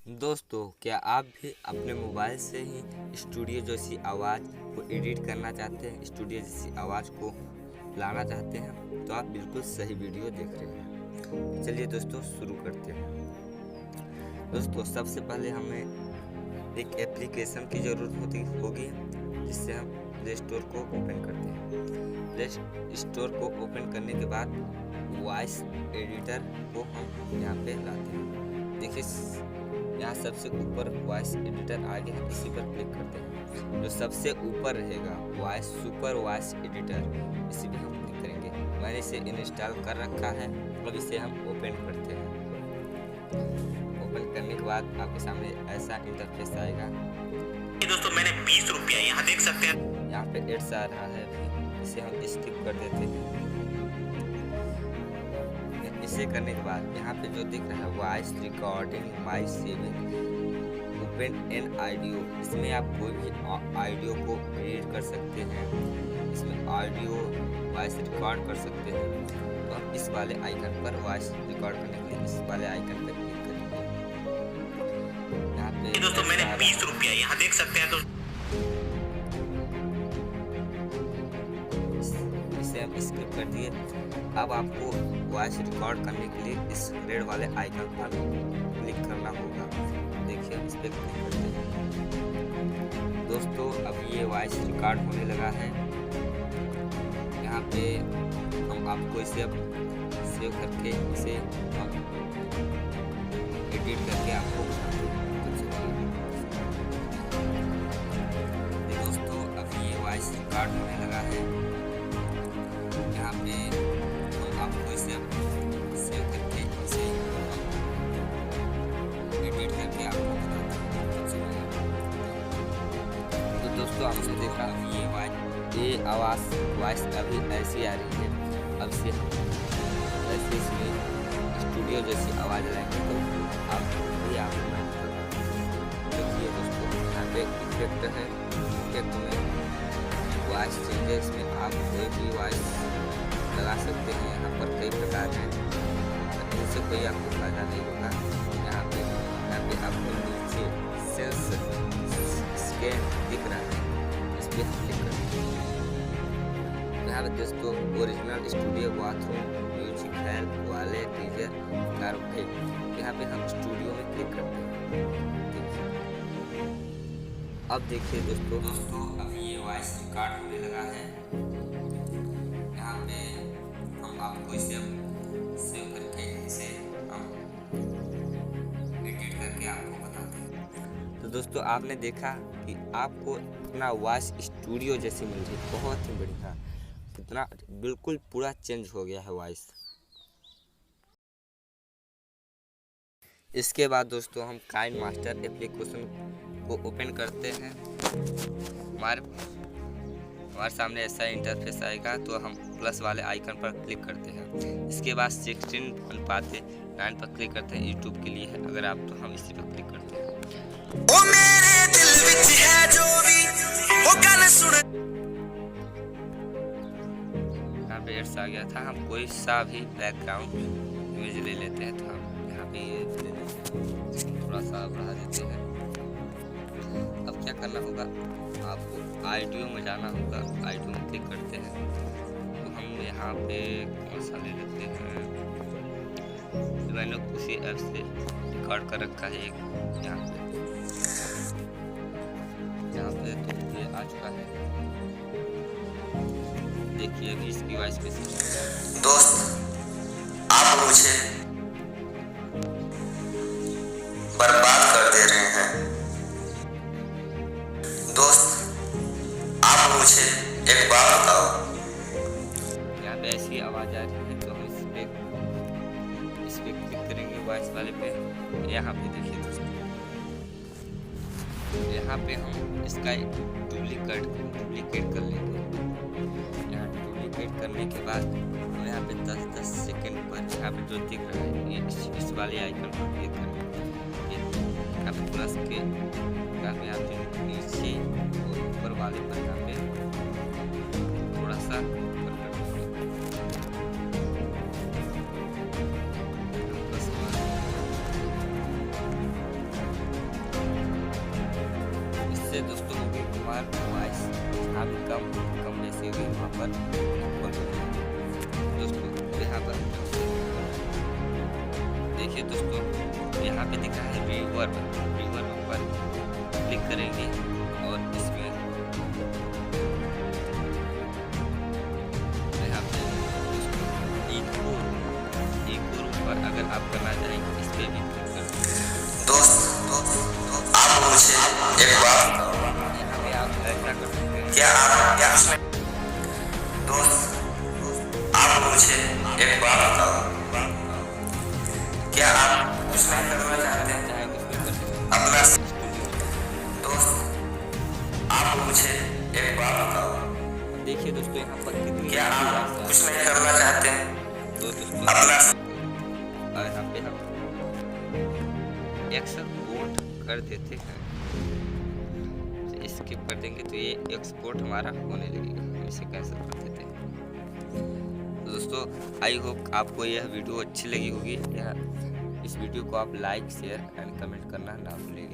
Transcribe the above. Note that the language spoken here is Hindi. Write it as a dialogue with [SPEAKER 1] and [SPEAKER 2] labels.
[SPEAKER 1] दोस्तों, क्या आप भी अपने मोबाइल से ही स्टूडियो जैसी आवाज़ को एडिट करना चाहते हैं, स्टूडियो जैसी आवाज़ को लाना चाहते हैं? तो आप बिल्कुल सही वीडियो देख रहे हैं। चलिए दोस्तों, शुरू करते हैं। दोस्तों, सबसे पहले हमें एक एप्लीकेशन की ज़रूरत होगी, जिससे हम प्ले स्टोर को ओपन करते हैं। प्ले स्टोर को ओपन करने के बाद वॉइस एडिटर को हम यहाँ पे लाते हैं। देखिए, यहाँ सबसे ऊपर वॉइस एडिटर आ गया है, इसी पर क्लिक करते हैं। जो सबसे ऊपर रहेगा वॉइस सुपर वॉइस एडिटर, इसी पर हम क्लिक करेंगे। मैंने इसे इंस्टॉल कर रखा है। अब इसे हम ओपन करते हैं। ओपन करने के बाद आपके सामने ऐसा इंटरफेस आएगा।
[SPEAKER 2] दोस्तों, मैंने 20 रुपया यहाँ देख सकते हैं।
[SPEAKER 1] यहाँ पे एड्स आ रहा है, इसे हम स्किप कर देते हैं। इसे करने के बाद यहाँ पे जो दिख रहा है voice recording my saving open an audio, इसमें आप कोई भी ऑडियो को एडिट कर सकते हैं। इसमें ऑडियो वॉइस रिकॉर्ड कर सकते हैं। तो हम इस वाले आइकन पर वॉइस रिकॉर्ड करने के लिए इस वाले आइकन पर क्लिक करेंगे। यहाँ पे
[SPEAKER 2] दोस्तों, मैंने 20 रुपया यहाँ देख सकते हैं। तो
[SPEAKER 1] इसे हम स्किप कर दिए। अब आपको वॉइस रिकॉर्ड करने के लिए इस रेड वाले आइकन पर क्लिक करना होगा। देखिए, इस पर क्लिक करते हैं। दोस्तों, अब ये वॉइस रिकॉर्ड होने लगा है। यहाँ पे हम आपको इसे अब सेव करके इसे हम एडिट करके आपको दोस्तों, अब ये वॉइस रिकॉर्ड होने लगा है। यहाँ पे हम आपको इसे सेव करके इसे एडिट करके आपको बताते हैं। तो दोस्तों, आपने देखा ये आवाज़ वॉइस अभी ऐसी आ रही है। अब से हम ऐसे इसमें स्टूडियो जैसी आवाज़ लाएंगे तो आप भी आपको देखिए। दोस्तों, यहाँ पे इफेक्ट है। इफेक्ट में वॉइस चेंजेस में आप कोई भी वॉइस लगा सकते हैं। यहाँ पर कई प्रकार हैं, इनसे कोई आपको फायदा नहीं होगा। यहाँ पे आपको नीचे सेंस स्कैन दिख रहा है, इस पर क्लिक करें। यहाँ पे दोस्तों original studio bathroom music hello वाले डीजे कारफे, यहाँ पे हम स्टूडियो में क्लिक करते हैं। अब देखिए दोस्तों, अब ये वॉइस रिकॉर्ड होने लगा है। यहाँ पे हम आपको इसे सेव करके इसे हम एडिट करके आपको बताते हैं। तो दोस्तों, आपने देखा कि आपको अपना वॉइस स्टूडियो जैसी मिल रही, बहुत ही बढ़िया। कितना बिल्कुल पूरा चेंज हो गया है वॉइस। इसके बाद दोस्तों हम काइनमास्टर एप्लीकेशन को ओपन करते हैं। हमारे सामने ऐसा इंटरफेस आएगा। तो हम प्लस वाले आइकन पर क्लिक करते हैं। इसके बाद 16:9 पर क्लिक करते हैं। यूट्यूब के लिए है, अगर आप तो हम इसी पर क्लिक करते हैं। ओ मेरे दिल विच है जो भी वो गाना सुन। यहाँ पे एड्स आ गया था। हम कोई सा भी बैकग्राउंड इमेज ले लेते हैं। तो हम यहाँ पे ये ले लेते हैं, थोड़ा सा बढ़ा देते हैं। अब क्या करना होगा, आपको ऑडियो में जाना होगा। ऑडियो में क्लिक करते हैं। तो हम यहाँ पे कौन सा ले लेते हैं, तो मैंने उसी ऐप से रिकॉर्ड कर रखा है एक। यहाँ पे तो ये आ चुका है। देखिए, अभी इसकी वॉइस पे
[SPEAKER 2] दोस्त, आप मुझे बर्बाद कर दे रहे हैं। दोस्त, आप मुझे एक बात बताओ।
[SPEAKER 1] यहाँ पे ऐसी आवाज़ आ रही है। तो हम इस पे क्लिक करेंगे वॉइस वाले पे। यहाँ पे देखिए दोस्तों, यहाँ पे हम इसका डुप्लीकेट कर लेंगे। यहाँ डुप्लीकेट करने के बाद हम यहाँ पे 10 सेकंड पर यहाँ पे जो दिख रहा है, ये इस वाले आइकन पर क्लिक करेंगे। यहाँ पे प्लस के यहाँ पे नीचे और ऊपर वाले पर यहाँ पे थोड़ा सा इससे दोस्तों होगी हमारा वॉइस यहाँ भी कम वैसे होगी वहाँ पर दोस्तों। यहाँ पर देखिए दोस्तों, यहाँ पे दिखा है रिवर्ब पर क्लिक करेंगे और इसमें यहाँ पे इको पर अगर आप करना चाहेंगे इस पे भी क्लिक कर सकते
[SPEAKER 2] दोस्त आप मुझे एक बात
[SPEAKER 1] यहाँ पे आप ऐसा कर सकते हैं।
[SPEAKER 2] क्या उसमें दोस्त आप मुझे एक बात बताओ, क्या आप उसमें करना चाहते हैं
[SPEAKER 1] चाहे कुछ भी कर सकते हैं
[SPEAKER 2] अपना? दोस्त आप मुझे एक बात बताओ,
[SPEAKER 1] देखिए दोस्तों यहाँ पर कितनी
[SPEAKER 2] क्या आप उसमें करना चाहते हैं
[SPEAKER 1] तो दोस्तों
[SPEAKER 2] अपना?
[SPEAKER 1] और यहाँ पे हम एक्सपोर्ट कर देते हैं, स्किप कर देंगे तो ये एक्सपोर्ट हमारा होने लगेगा, हम इसे कैंसिल कर देते हैं। तो दोस्तों आई होप आपको यह वीडियो अच्छी लगी होगी। इस वीडियो को आप लाइक शेयर एंड कमेंट करना ना भूलिएगा।